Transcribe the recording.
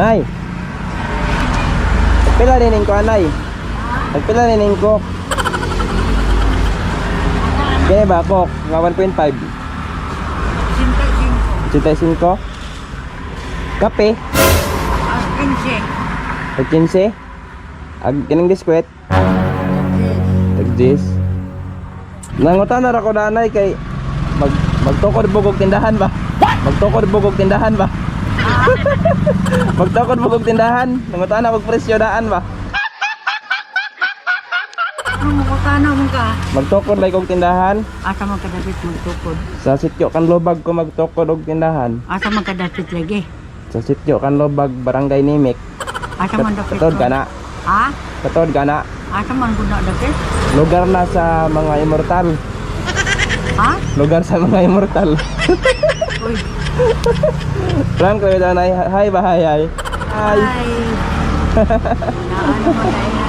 Nay. Pila rin ko anay. Pila rin ko. Kaya ba ako? Nga 1.5. 85. Kape? 15. Ag kining biskwit? Tagdis. Nangutan na ako nanay kay magtukod bugog tindahan ba? Magtukod bugog tindahan ba? Magtukod bugog tindahan. Nangutan na presyo daan ba? Ano mo ka? Magtukod lay kog tindahan. Asa man kadapit magtukod? Sa sityo kan lobag ko magtukod og tindahan. Asa man kadapit lagi? Sa sityo kan lobag barangay Nimik. Asa man dapit? Katod kana. Ha? Katod kana. Asa man guna dapit? Lugar na sa mga immortal. Ha? Lugar sa mga immortal. Uy. Ram ko nanay. Hi ba hi hi. Hi. Ay. Na ano man ay